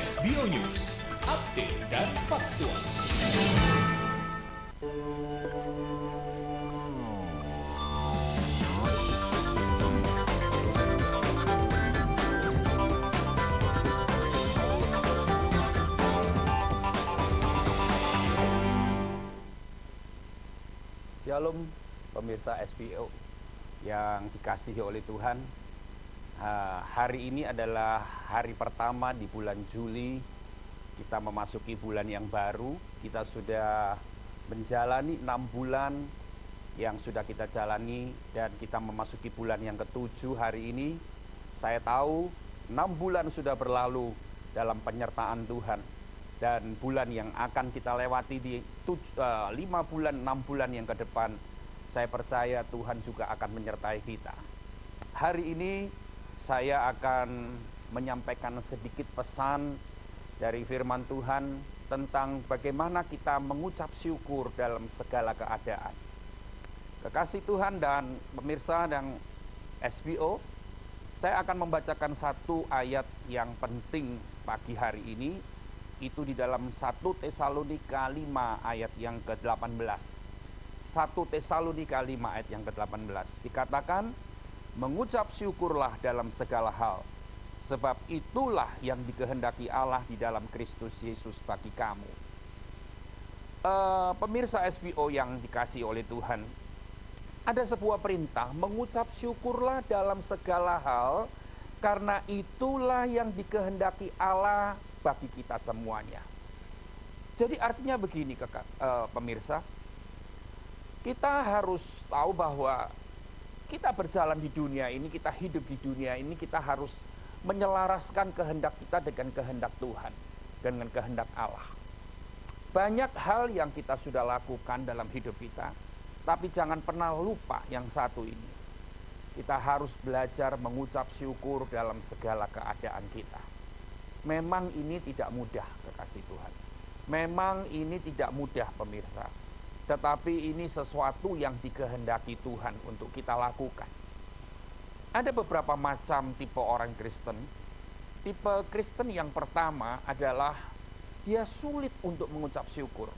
SBO News, update dan faktual. Shalom pemirsa SBO yang dikasihi oleh Tuhan. Hari ini adalah hari pertama di bulan Juli. Kita memasuki bulan yang baru. Kita sudah menjalani 6 bulan yang sudah kita jalani dan kita memasuki bulan yang ke-7 hari ini. Saya tahu 6 bulan sudah berlalu dalam penyertaan Tuhan. Dan bulan yang akan kita lewati di 5 bulan, 6 bulan yang ke depan, saya percaya Tuhan juga akan menyertai kita. Hari ini saya akan menyampaikan sedikit pesan dari firman Tuhan tentang bagaimana kita mengucap syukur dalam segala keadaan. Kekasih Tuhan dan pemirsa dan SBO, saya akan membacakan satu ayat yang penting pagi hari ini. Itu di dalam 1 Tesalonika 5 ayat yang ke-18. 1 Tesalonika 5 ayat yang ke-18. Dikatakan, mengucap syukurlah dalam segala hal, sebab itulah yang dikehendaki Allah di dalam Kristus Yesus bagi kamu. Pemirsa SBO yang dikasihi oleh Tuhan, ada sebuah perintah, mengucap syukurlah dalam segala hal, karena itulah yang dikehendaki Allah bagi kita semuanya. Jadi artinya begini pemirsa, kita harus tahu bahwa kita berjalan di dunia ini, kita hidup di dunia ini, kita harus menyelaraskan kehendak kita dengan kehendak Tuhan, dengan kehendak Allah. Banyak hal yang kita sudah lakukan dalam hidup kita, tapi jangan pernah lupa yang satu ini. Kita harus belajar mengucap syukur dalam segala keadaan kita. Memang ini tidak mudah, kekasih Tuhan. Memang ini tidak mudah, pemirsa. Tetapi ini sesuatu yang dikehendaki Tuhan untuk kita lakukan. Ada beberapa macam tipe orang Kristen. Tipe Kristen yang pertama adalah dia sulit untuk mengucap syukur.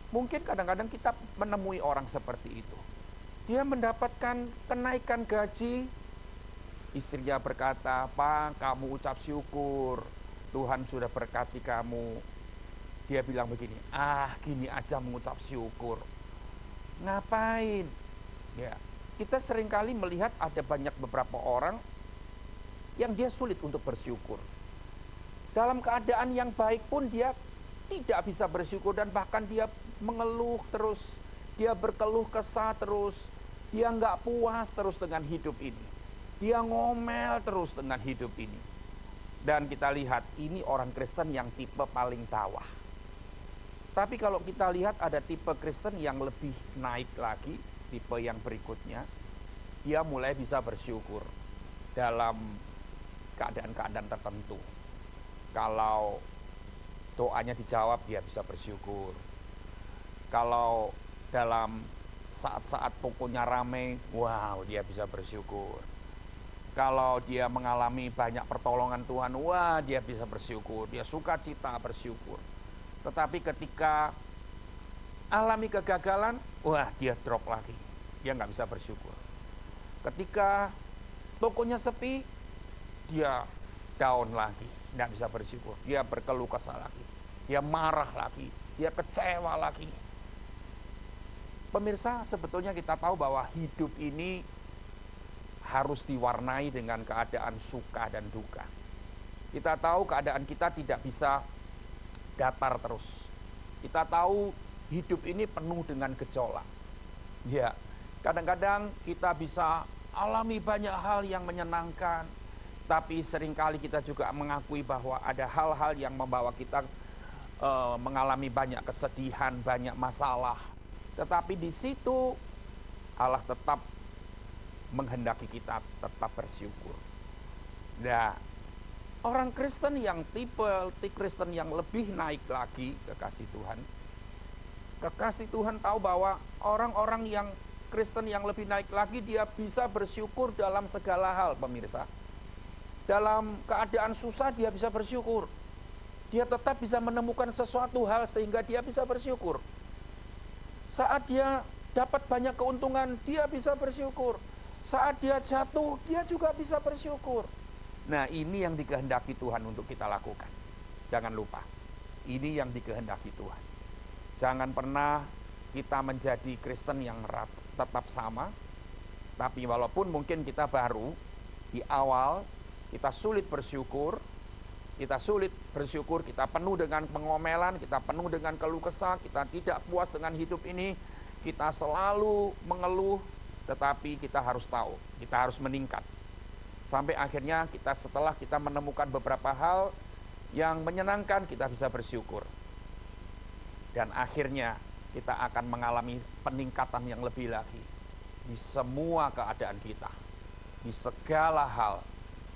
Mungkin kadang-kadang kita menemui orang seperti itu. Dia mendapatkan kenaikan gaji. Istrinya berkata, "Pak, kamu ucap syukur. Tuhan sudah berkati kamu." Dia bilang begini, gini aja mengucap syukur. Ngapain? Ya, kita seringkali melihat ada banyak beberapa orang yang dia sulit untuk bersyukur. Dalam keadaan yang baik pun dia tidak bisa bersyukur dan bahkan dia mengeluh terus, dia berkeluh kesah terus, dia nggak puas terus dengan hidup ini. Dia ngomel terus dengan hidup ini. Dan kita lihat ini orang Kristen yang tipe paling bawah. Tapi kalau kita lihat ada tipe Kristen yang lebih naik lagi, tipe yang berikutnya, dia mulai bisa bersyukur dalam keadaan-keadaan tertentu. Kalau doanya dijawab, dia bisa bersyukur. Kalau dalam saat-saat tokonya ramai, wow, dia bisa bersyukur. Kalau dia mengalami banyak pertolongan Tuhan, wah, dia bisa bersyukur. Dia sukacita bersyukur. Tetapi ketika alami kegagalan, wah, dia drop lagi. Dia nggak bisa bersyukur. Ketika tokonya sepi, dia down lagi. Nggak bisa bersyukur. Dia berkeluh kesah lagi. Dia marah lagi. Dia kecewa lagi. Pemirsa, sebetulnya kita tahu bahwa hidup ini harus diwarnai dengan keadaan suka dan duka. Kita tahu keadaan kita tidak bisa datar terus. Kita tahu hidup ini penuh dengan gejolak. Ya, kadang-kadang kita bisa alami banyak hal yang menyenangkan, tapi seringkali kita juga mengakui bahwa ada hal-hal yang membawa kita mengalami banyak kesedihan, banyak masalah. Tetapi di situ Allah tetap menghendaki kita tetap bersyukur. Nah, orang Kristen yang tipe Kristen yang lebih naik lagi, kekasih Tuhan tahu bahwa orang-orang yang Kristen yang lebih naik lagi, dia bisa bersyukur dalam segala hal, pemirsa. Dalam keadaan susah dia bisa bersyukur. dia tetap bisa menemukan sesuatu hal sehingga dia bisa bersyukur. Saat dia dapat banyak keuntungan, dia bisa bersyukur. Saat dia jatuh, dia juga bisa bersyukur. Nah, ini yang dikehendaki Tuhan untuk kita lakukan. Jangan lupa, ini yang dikehendaki Tuhan. Jangan pernah kita menjadi Kristen yang tetap sama, tapi walaupun mungkin kita baru, di awal kita sulit bersyukur, kita penuh dengan pengomelan, kita penuh dengan keluh kesah, kita tidak puas dengan hidup ini, kita selalu mengeluh, tetapi kita harus tahu, kita harus meningkat. Sampai akhirnya setelah kita menemukan beberapa hal yang menyenangkan, kita bisa bersyukur. Dan akhirnya kita akan mengalami peningkatan yang lebih lagi di semua keadaan kita. Di segala hal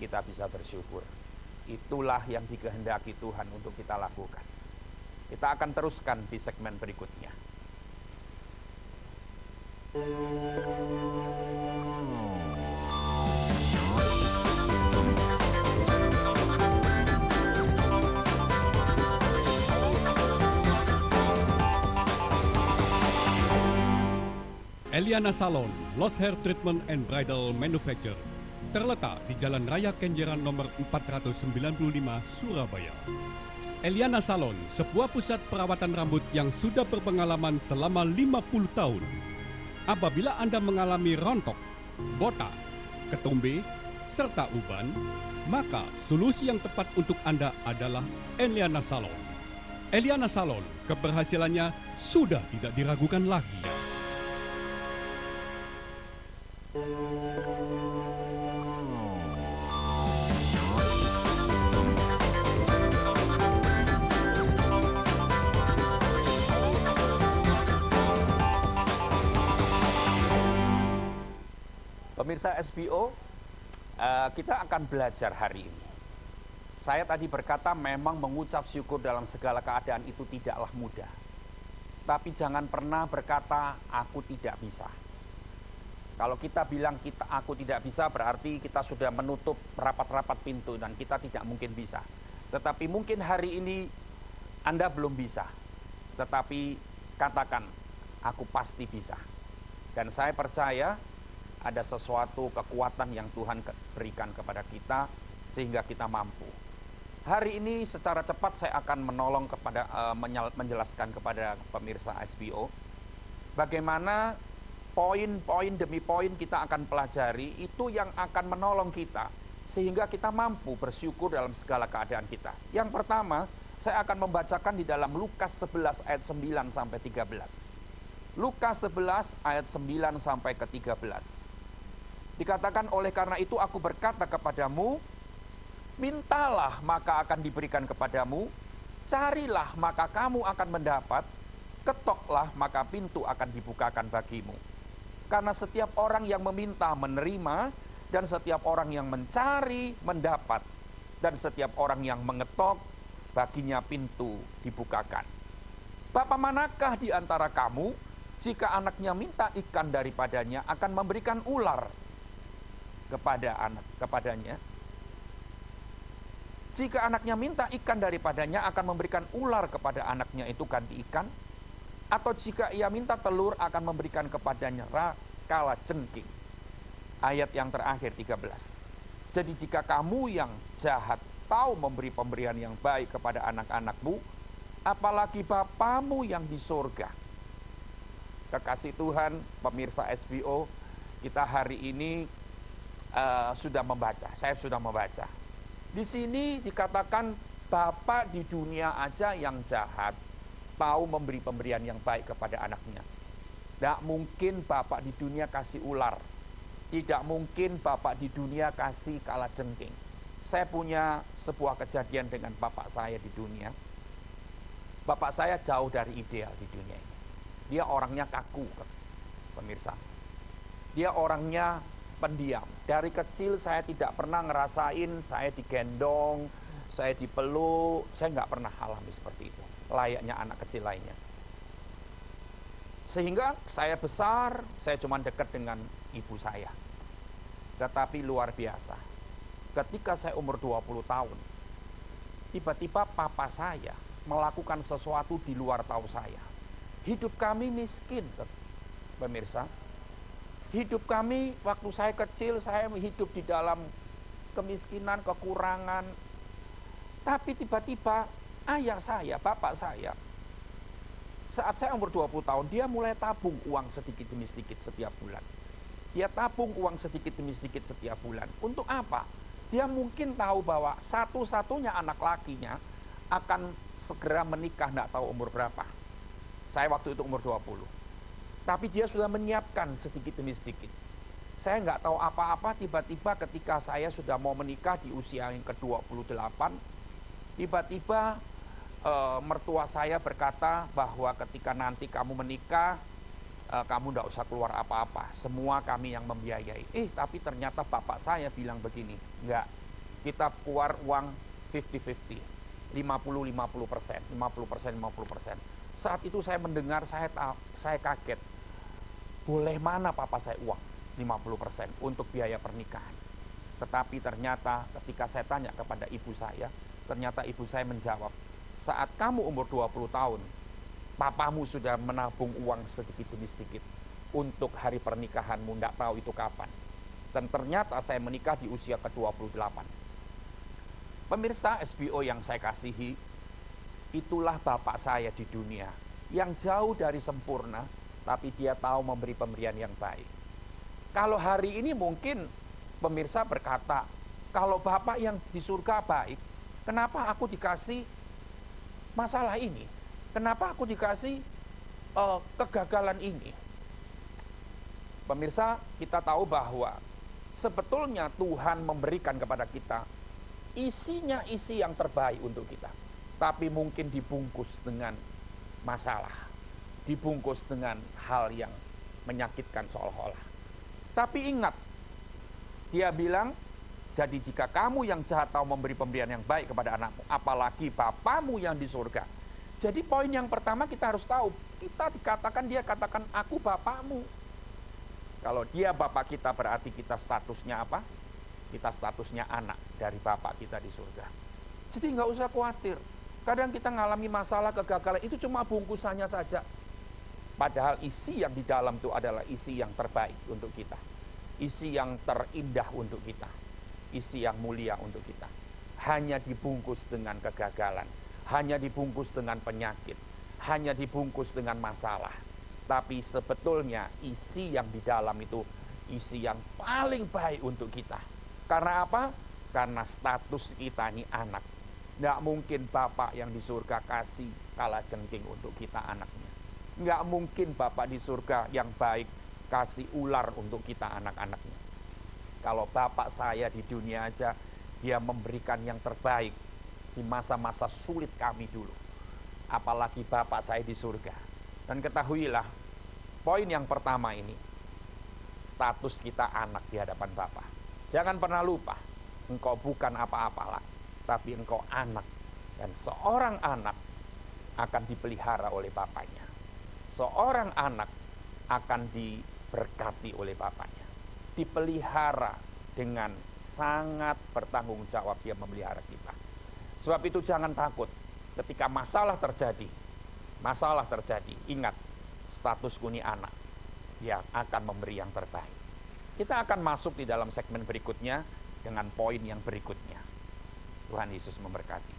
kita bisa bersyukur. Itulah yang dikehendaki Tuhan untuk kita lakukan. Kita akan teruskan di segmen berikutnya. Eliana Salon, Lost Hair Treatment and Bridal Manufacture, terletak di Jalan Raya Kenjeran nomor 495, Surabaya. Eliana Salon, sebuah pusat perawatan rambut yang sudah berpengalaman selama 50 tahun. Apabila Anda mengalami rontok, botak, ketombe, serta uban, maka solusi yang tepat untuk Anda adalah Eliana Salon. Eliana Salon, keberhasilannya sudah tidak diragukan lagi. Pemirsa SBO, kita akan belajar hari ini. Saya tadi berkata memang mengucap syukur dalam segala keadaan itu tidaklah mudah. Tapi jangan pernah berkata, aku tidak bisa. Kalau kita bilang aku tidak bisa, berarti kita sudah menutup rapat-rapat pintu dan kita tidak mungkin bisa. Tetapi mungkin hari ini Anda belum bisa. Tetapi katakan, aku pasti bisa. Dan saya percaya ada sesuatu kekuatan yang Tuhan berikan kepada kita sehingga kita mampu. Hari ini secara cepat saya akan menjelaskan kepada pemirsa SBO bagaimana poin-poin demi poin kita akan pelajari itu yang akan menolong kita sehingga kita mampu bersyukur dalam segala keadaan kita. Yang pertama, saya akan membacakan di dalam Lukas 11 ayat 9 sampai 13. Lukas 11 ayat 9 sampai ke 13. Dikatakan, oleh karena itu aku berkata kepadamu, mintalah maka akan diberikan kepadamu, carilah maka kamu akan mendapat, ketoklah maka pintu akan dibukakan bagimu. Karena setiap orang yang meminta menerima, dan setiap orang yang mencari mendapat, dan setiap orang yang mengetok baginya pintu dibukakan. Bapa manakah di antara kamu, jika anaknya minta ikan daripadanya akan memberikan ular kepadanya? Jika anaknya minta ikan daripadanya akan memberikan ular kepada anaknya itu ganti ikan? Atau jika ia minta telur akan memberikan kepadanya kala jengking. Ayat yang terakhir 13. Jadi jika kamu yang jahat tahu memberi pemberian yang baik kepada anak-anakmu, apalagi Bapamu yang di surga. Kekasih Tuhan, pemirsa SBO, kita hari ini sudah membaca. Saya sudah membaca. Di sini dikatakan Bapa di dunia aja yang jahat tahu memberi pemberian yang baik kepada anaknya. Tidak mungkin Bapak di dunia kasih ular. Tidak mungkin Bapak di dunia kasih kalajengking. Saya punya sebuah kejadian dengan Bapak saya di dunia. Bapak saya jauh dari ideal di dunia ini. Dia orangnya kaku, pemirsa. Dia orangnya pendiam. Dari kecil saya tidak pernah ngerasain saya digendong, saya dipeluk, saya nggak pernah alami seperti itu. Layaknya anak kecil lainnya. Sehingga saya besar, saya cuma dekat dengan ibu saya. Tetapi luar biasa. Ketika saya umur 20 tahun, tiba-tiba papa saya melakukan sesuatu di luar tahu saya. Hidup kami miskin, pemirsa. Hidup kami waktu saya kecil, saya hidup di dalam kemiskinan, kekurangan. Tapi tiba-tiba ayah saya, bapak saya, saat saya umur 20 tahun, dia mulai tabung uang sedikit demi sedikit setiap bulan. Dia tabung uang sedikit demi sedikit setiap bulan. Untuk apa? Dia mungkin tahu bahwa satu-satunya anak lakinya akan segera menikah, tidak tahu umur berapa. Saya waktu itu umur 20. Tapi dia sudah menyiapkan sedikit demi sedikit. Saya nggak tahu apa-apa, tiba-tiba ketika saya sudah mau menikah di usia yang ke-28, tiba-tiba mertua saya berkata bahwa ketika nanti kamu menikah, kamu nggak usah keluar apa-apa, semua kami yang membiayai. Tapi ternyata bapak saya bilang begini, nggak, kita keluar uang 50-50, 50-50%, 50%. Saat itu saya mendengar, saya kaget. Boleh mana papa saya uang 50% untuk biaya pernikahan. Tetapi ternyata ketika saya tanya kepada ibu saya, ternyata ibu saya menjawab, saat kamu umur 20 tahun, papamu sudah menabung uang sedikit demi sedikit untuk hari pernikahanmu, tidak tahu itu kapan. Dan ternyata saya menikah di usia ke-28. Pemirsa SBO yang saya kasihi, itulah bapak saya di dunia, yang jauh dari sempurna, tapi dia tahu memberi pemberian yang baik. Kalau hari ini mungkin pemirsa berkata, kalau bapak yang di surga baik, kenapa aku dikasih masalah ini? Kenapa aku dikasih kegagalan ini? Pemirsa, kita tahu bahwa sebetulnya Tuhan memberikan kepada kita isinya isi yang terbaik untuk kita. Tapi mungkin dibungkus dengan masalah, dibungkus dengan hal yang menyakitkan seolah-olah. Tapi ingat, dia bilang, jadi jika kamu yang jahat tahu memberi pemberian yang baik kepada anakmu, apalagi Bapamu yang di surga. Jadi poin yang pertama kita harus tahu, dia katakan aku Bapamu. Kalau dia Bapak kita berarti kita statusnya apa? Kita statusnya anak dari Bapak kita di surga. Jadi nggak usah khawatir. Kadang kita ngalami masalah, kegagalan, itu cuma bungkusannya saja. Padahal isi yang di dalam itu adalah isi yang terbaik untuk kita. Isi yang terindah untuk kita. Isi yang mulia untuk kita. Hanya dibungkus dengan kegagalan. Hanya dibungkus dengan penyakit. Hanya dibungkus dengan masalah. Tapi sebetulnya isi yang di dalam itu isi yang paling baik untuk kita. Karena apa? Karena status kita ini anak. Nggak mungkin Bapak yang di surga kasih kalajengking untuk kita anaknya. Nggak mungkin Bapak di surga yang baik kasih ular untuk kita anak-anaknya. Kalau Bapak saya di dunia aja, dia memberikan yang terbaik di masa-masa sulit kami dulu. Apalagi Bapak saya di surga. Dan ketahuilah, poin yang pertama ini, status kita anak di hadapan Bapak. Jangan pernah lupa, engkau bukan apa-apa lagi, tapi engkau anak. Dan seorang anak akan dipelihara oleh bapaknya. Seorang anak akan diberkati oleh bapaknya. Dipelihara dengan sangat bertanggung jawab, dia memelihara kita. Sebab itu jangan takut ketika masalah terjadi. Masalah terjadi, ingat, statusku ini anak yang akan memberi yang terbaik. Kita akan masuk di dalam segmen berikutnya dengan poin yang berikutnya. Tuhan Yesus memberkati.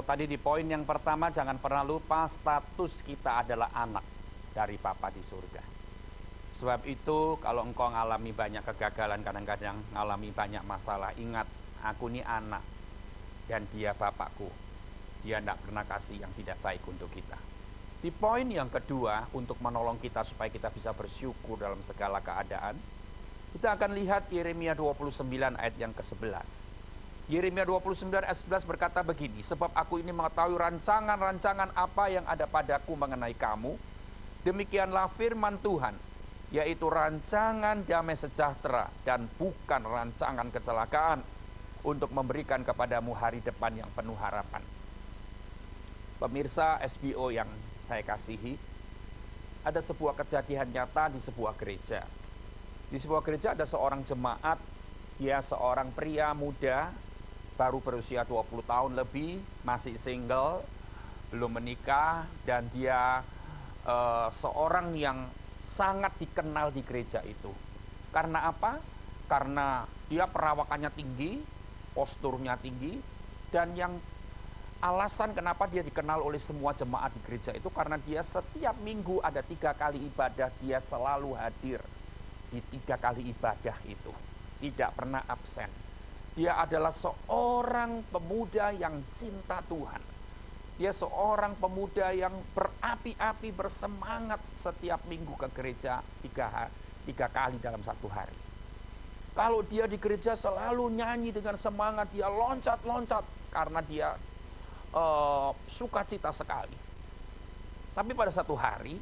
tadi di poin yang pertama, jangan pernah lupa status kita adalah anak dari Bapa di surga. Sebab itu kalau engkau mengalami banyak kegagalan, kadang-kadang mengalami banyak masalah, ingat, aku ini anak dan dia Bapakku. Dia tidak pernah kasih yang tidak baik untuk kita. Di poin yang kedua, untuk menolong kita supaya kita bisa bersyukur dalam segala keadaan, kita akan lihat Yeremia 29 ayat yang ke-11. Yeremia 29 ayat 11 berkata begini, sebab aku ini mengetahui rancangan-rancangan apa yang ada padaku mengenai kamu. Demikianlah firman Tuhan, yaitu rancangan damai sejahtera dan bukan rancangan kecelakaan, untuk memberikan kepadamu hari depan yang penuh harapan. Pemirsa SBO yang saya kasihi, ada sebuah kejadian nyata di sebuah gereja. Di sebuah gereja ada seorang jemaat, dia seorang pria muda, baru berusia 20 tahun lebih, masih single, belum menikah, dan dia seorang yang sangat dikenal di gereja itu. Karena apa? Karena dia perawakannya tinggi, posturnya tinggi, dan yang alasan kenapa dia dikenal oleh semua jemaat di gereja itu karena dia setiap minggu ada 3 kali ibadah, dia selalu hadir di 3 kali ibadah itu, tidak pernah absen. Dia adalah seorang pemuda yang cinta Tuhan. Dia seorang pemuda yang berapi-api, bersemangat setiap minggu ke gereja 3 kali dalam 1 hari. Kalau dia di gereja selalu nyanyi dengan semangat, dia loncat-loncat karena dia sukacita sekali. Tapi pada satu hari,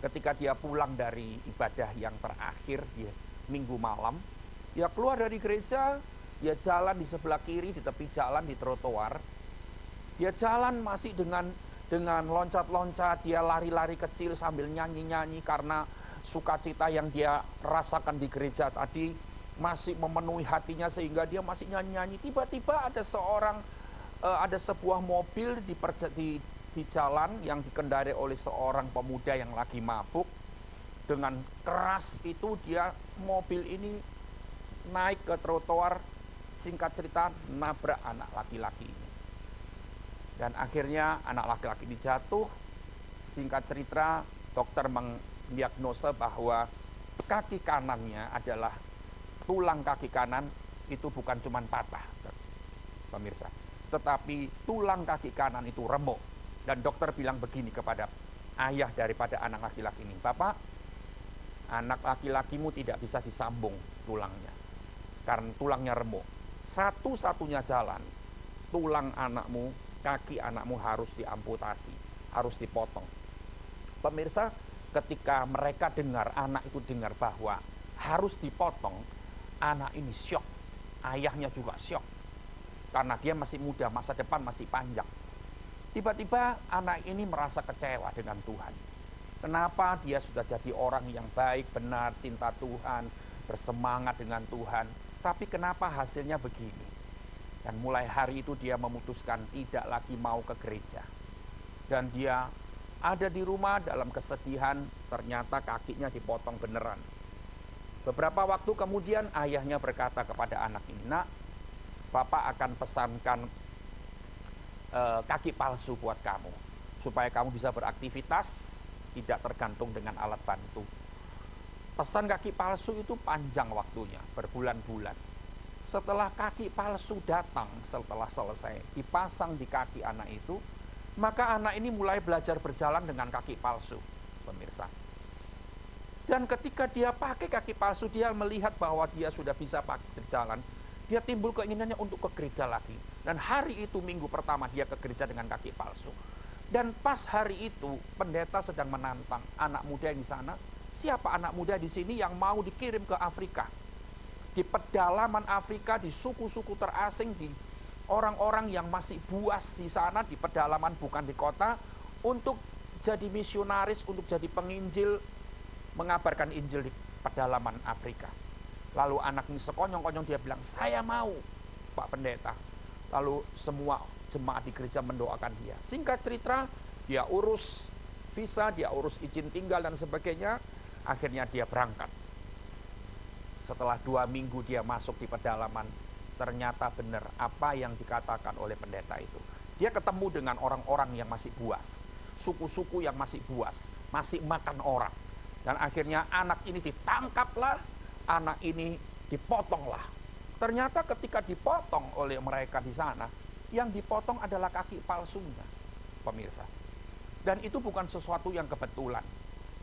ketika dia pulang dari ibadah yang terakhir di minggu malam, dia keluar dari gereja, dia jalan di sebelah kiri di tepi jalan di trotoar. Dia jalan masih dengan loncat-loncat, dia lari-lari kecil sambil nyanyi-nyanyi karena sukacita yang dia rasakan di gereja tadi masih memenuhi hatinya sehingga dia masih nyanyi-nyanyi. Tiba-tiba ada sebuah mobil di jalan yang dikendari oleh seorang pemuda yang lagi mabuk. Dengan keras itu mobil ini naik ke trotoar, singkat cerita nabrak anak laki-laki ini. Dan akhirnya anak laki-laki ini jatuh. Singkat cerita dokter mendiagnosa bahwa kaki kanannya adalah tulang kaki kanan itu bukan cuma patah, pemirsa, tetapi tulang kaki kanan itu remuk. Dan dokter bilang begini kepada ayah daripada anak laki-laki ini, Bapak, anak laki-lakimu tidak bisa disambung tulangnya karena tulangnya remuk. Satu-satunya jalan, tulang anakmu, kaki anakmu harus diamputasi, harus dipotong. Pemirsa, ketika mereka dengar, anak itu dengar bahwa harus dipotong, anak ini syok, ayahnya juga syok. Karena dia masih muda, masa depan masih panjang. Tiba-tiba anak ini merasa kecewa dengan Tuhan. Kenapa dia sudah jadi orang yang baik, benar, cinta Tuhan, bersemangat dengan Tuhan, tapi kenapa hasilnya begini? Dan mulai hari itu dia memutuskan tidak lagi mau ke gereja. Dan dia ada di rumah dalam kesedihan, ternyata kakinya dipotong beneran. Beberapa waktu kemudian ayahnya berkata kepada anak ini, Nak, Bapak akan pesankan kaki palsu buat kamu, supaya kamu bisa beraktivitas, tidak tergantung dengan alat bantu. Pesan kaki palsu itu panjang waktunya, berbulan-bulan. Setelah kaki palsu datang, setelah selesai, dipasang di kaki anak itu, maka anak ini mulai belajar berjalan dengan kaki palsu, pemirsa. Dan ketika dia pakai kaki palsu, dia melihat bahwa dia sudah bisa berjalan. Dia timbul keinginannya untuk ke gereja lagi. Dan hari itu minggu pertama dia ke gereja dengan kaki palsu. Dan pas hari itu pendeta sedang menantang anak muda yang di sana. Siapa anak muda di sini yang mau dikirim ke Afrika? Di pedalaman Afrika, di suku-suku terasing, di orang-orang yang masih buas di sana, di pedalaman bukan di kota, untuk jadi misionaris, untuk jadi penginjil, mengabarkan Injil di pedalaman Afrika. Lalu anak ini sekonyong-konyong dia bilang, saya mau Pak Pendeta. Lalu semua jemaat di gereja mendoakan dia. Singkat cerita, dia urus visa, dia urus izin tinggal dan sebagainya. Akhirnya dia berangkat. Setelah 2 minggu dia masuk di pedalaman, ternyata benar apa yang dikatakan oleh pendeta itu. Dia ketemu dengan orang-orang yang masih buas, suku-suku yang masih buas, masih makan orang. Dan akhirnya anak ini ditangkaplah, anak ini dipotonglah. Ternyata ketika dipotong oleh mereka di sana, yang dipotong adalah kaki palsunya, pemirsa. Dan itu bukan sesuatu yang kebetulan.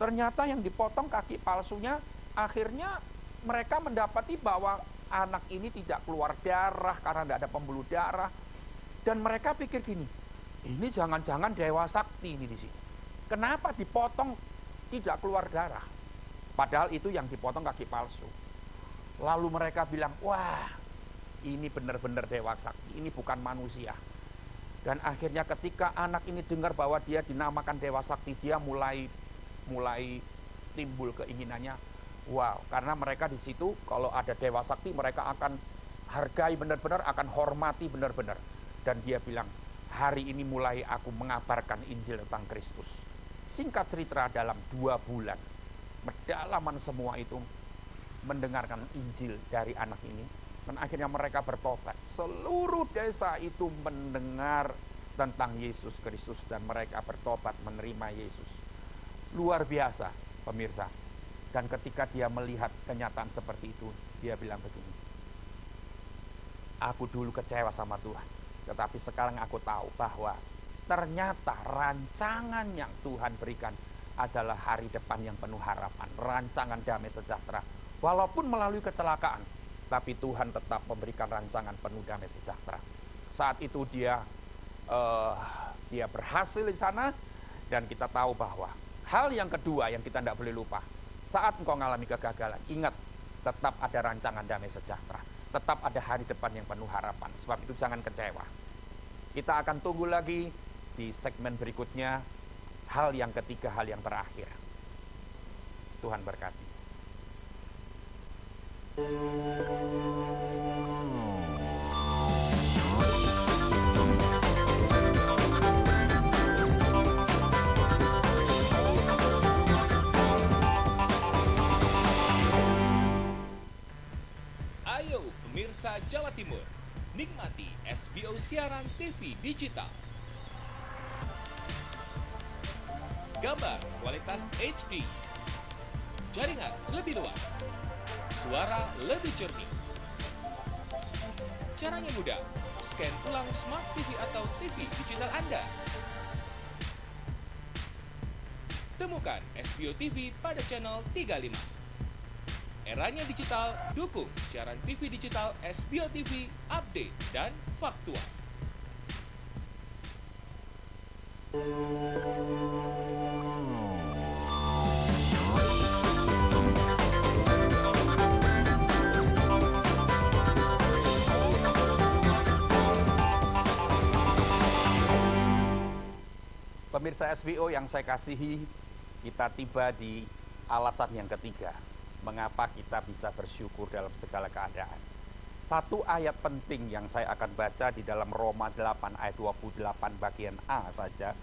Ternyata yang dipotong kaki palsunya, akhirnya mereka mendapati bahwa anak ini tidak keluar darah karena tidak ada pembuluh darah. Dan mereka pikir gini, ini jangan-jangan Dewa Sakti ini di sini. Kenapa dipotong tidak keluar darah? Padahal itu yang dipotong kaki palsu. Lalu mereka bilang, wah ini benar-benar Dewa Sakti, ini bukan manusia. Dan akhirnya ketika anak ini dengar bahwa dia dinamakan Dewa Sakti, dia mulai timbul keinginannya, wow, karena mereka di situ kalau ada Dewa Sakti mereka akan hargai benar-benar, akan hormati benar-benar. Dan dia bilang, hari ini mulai aku mengabarkan Injil tentang Kristus. Singkat cerita, dalam 2 bulan pedalaman semua itu mendengarkan Injil dari anak ini. Dan akhirnya mereka bertobat. Seluruh desa itu mendengar tentang Yesus Kristus dan mereka bertobat menerima Yesus. Luar biasa, pemirsa. Dan ketika dia melihat kenyataan seperti itu, dia bilang begini, aku dulu kecewa sama Tuhan, tetapi sekarang aku tahu bahwa ternyata rancangan yang Tuhan berikan adalah hari depan yang penuh harapan, rancangan damai sejahtera. Walaupun melalui kecelakaan, tapi Tuhan tetap memberikan rancangan penuh damai sejahtera. Saat itu dia berhasil di sana, dan kita tahu bahwa hal yang kedua yang kita tidak boleh lupa, saat engkau mengalami kegagalan, ingat, tetap ada rancangan damai sejahtera. Tetap ada hari depan yang penuh harapan. Sebab itu jangan kecewa. Kita akan tunggu lagi di segmen berikutnya, hal yang ketiga, hal yang terakhir. Tuhan berkati. Ayo pemirsa Jawa Timur, nikmati SBO siaran TV digital. Gambar kualitas HD, jaringan lebih luas, suara lebih jernih. Caranya mudah, scan ulang Smart TV atau TV digital Anda. Temukan SBO TV pada channel 35. Eranya digital, dukung siaran TV digital SBO TV, update dan faktual. Pemirsa SBO yang saya kasihi, kita tiba di alasan yang ketiga, mengapa kita bisa bersyukur dalam segala keadaan. Satu ayat penting yang saya akan baca di dalam Roma 8 ayat 28 bagian A saja.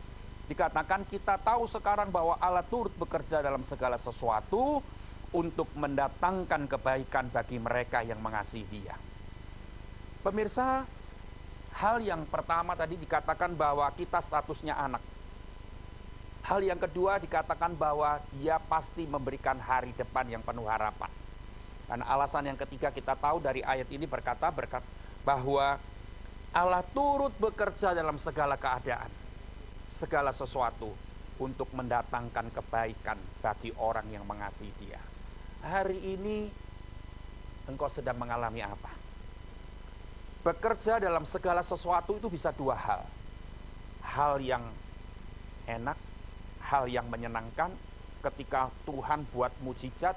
Dikatakan kita tahu sekarang bahwa Allah turut bekerja dalam segala sesuatu untuk mendatangkan kebaikan bagi mereka yang mengasihi Dia. Pemirsa, hal yang pertama tadi dikatakan bahwa kita statusnya anak. Hal yang kedua dikatakan bahwa Dia pasti memberikan hari depan yang penuh harapan. Dan alasan yang ketiga kita tahu dari ayat ini berkata bahwa Allah turut bekerja dalam segala keadaan, segala sesuatu untuk mendatangkan kebaikan bagi orang yang mengasihi Dia. Hari ini engkau sedang mengalami apa? Bekerja dalam segala sesuatu itu bisa 2 hal. Hal yang enak, hal yang menyenangkan, ketika Tuhan buat mujizat,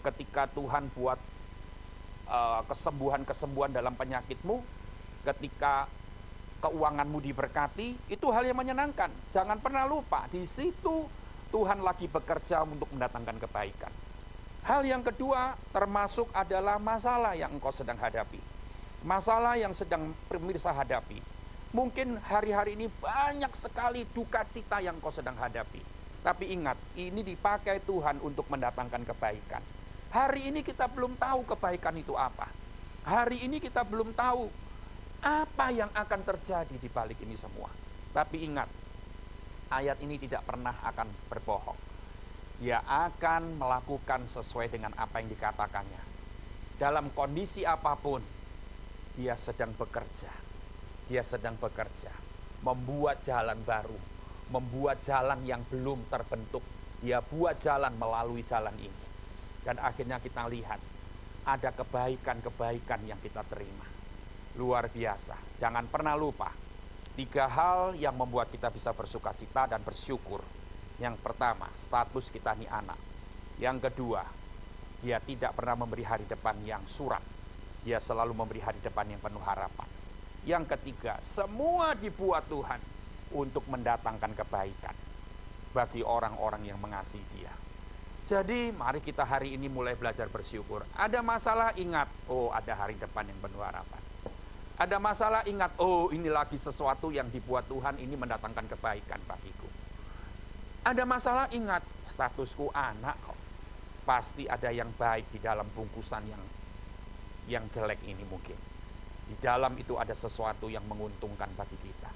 ketika Tuhan buat kesembuhan-kesembuhan dalam penyakitmu, ketika keuanganmu diberkati, itu hal yang menyenangkan. Jangan pernah lupa, di situ Tuhan lagi bekerja untuk mendatangkan kebaikan. Hal yang kedua termasuk adalah masalah yang engkau sedang hadapi. Masalah yang sedang pemirsa hadapi. Mungkin hari-hari ini banyak sekali duka cita yang engkau sedang hadapi. Tapi ingat, ini dipakai Tuhan untuk mendatangkan kebaikan. Hari ini kita belum tahu kebaikan itu apa. Hari ini kita belum tahu Apa yang akan terjadi di balik ini semua? Tapi ingat, ayat ini tidak pernah akan berbohong. Dia akan melakukan sesuai dengan apa yang dikatakannya. Dalam kondisi apapun, dia sedang bekerja. Dia sedang bekerja, membuat jalan baru, membuat jalan yang belum terbentuk. Dia buat jalan melalui jalan ini. Dan akhirnya kita lihat, ada kebaikan-kebaikan yang kita terima. Luar biasa. Jangan pernah lupa 3 hal yang membuat kita bisa bersuka cita dan bersyukur. Yang pertama, status kita ini anak. Yang kedua, dia tidak pernah memberi hari depan yang suram. Dia selalu memberi hari depan yang penuh harapan. Yang ketiga, semua dibuat Tuhan untuk mendatangkan kebaikan bagi orang-orang yang mengasihi Dia. Jadi mari kita hari ini mulai belajar bersyukur. Ada masalah, ingat, oh ada hari depan yang penuh harapan. Ada masalah, ingat, oh ini lagi sesuatu yang dibuat Tuhan, ini mendatangkan kebaikan bagiku. Ada masalah, ingat, statusku anak kok. Pasti ada yang baik di dalam bungkusan yang jelek ini mungkin. Di dalam itu ada sesuatu yang menguntungkan bagi kita.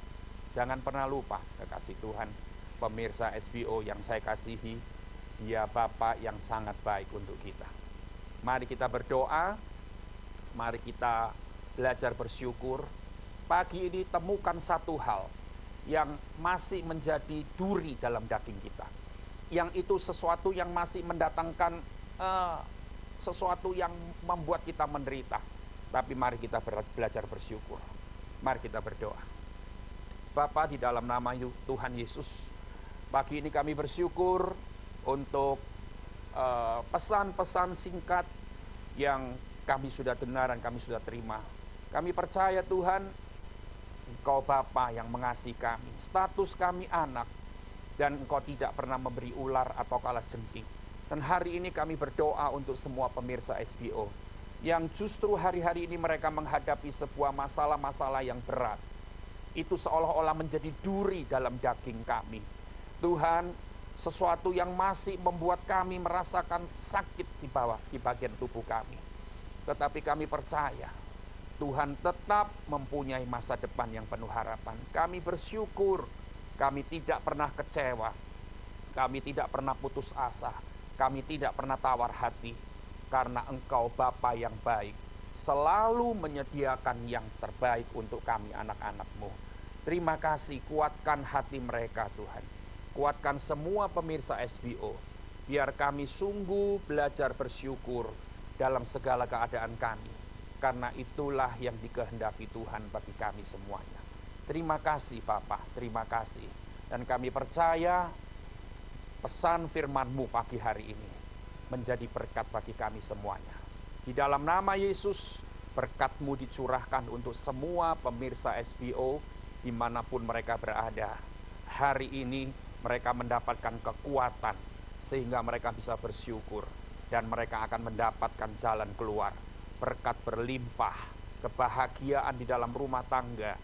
Jangan pernah lupa, kekasih Tuhan, pemirsa SBO yang saya kasihi, Dia Bapa yang sangat baik untuk kita. Mari kita berdoa, mari kita belajar bersyukur. Pagi ini temukan satu hal yang masih menjadi duri dalam daging kita. Yang itu sesuatu yang masih mendatangkan sesuatu yang membuat kita menderita. Tapi mari kita belajar bersyukur. Mari kita berdoa. Bapa, di dalam nama Tuhan Yesus, pagi ini kami bersyukur untuk pesan-pesan singkat yang kami sudah dengar dan kami sudah terima. Kami percaya Tuhan, Engkau Bapa yang mengasihi kami, status kami anak, dan Engkau tidak pernah memberi ular atau kalajengking. Dan hari ini kami berdoa untuk semua pemirsa SBO, yang justru hari-hari ini mereka menghadapi sebuah masalah-masalah yang berat. Itu seolah-olah menjadi duri dalam daging kami. Tuhan, sesuatu yang masih membuat kami merasakan sakit di bagian tubuh kami. Tetapi kami percaya, Tuhan tetap mempunyai masa depan yang penuh harapan. Kami bersyukur, kami tidak pernah kecewa, kami tidak pernah putus asa, kami tidak pernah tawar hati, karena Engkau Bapa yang baik, selalu menyediakan yang terbaik untuk kami anak-anak-Mu. Terima kasih, kuatkan hati mereka Tuhan. Kuatkan semua pemirsa SBO, biar kami sungguh belajar bersyukur dalam segala keadaan kami. Karena itulah yang dikehendaki Tuhan bagi kami semuanya. Terima kasih Bapa, terima kasih. Dan kami percaya pesan firman-Mu pagi hari ini menjadi berkat bagi kami semuanya. Di dalam nama Yesus, berkat-Mu dicurahkan untuk semua pemirsa SBO dimanapun mereka berada. Hari ini mereka mendapatkan kekuatan sehingga mereka bisa bersyukur dan mereka akan mendapatkan jalan keluar. Berkat berlimpah, kebahagiaan di dalam rumah tangga,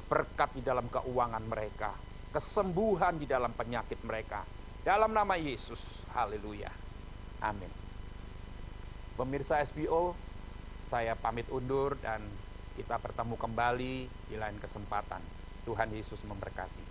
berkat di dalam keuangan mereka, kesembuhan di dalam penyakit mereka. Dalam nama Yesus, haleluya. Amin. Pemirsa SBO, saya pamit undur dan kita bertemu kembali di lain kesempatan. Tuhan Yesus memberkati.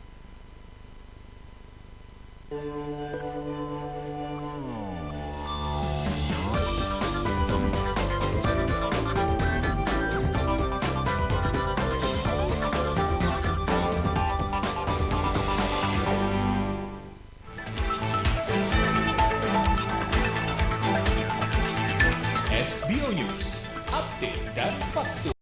SBO News, update dan fakta.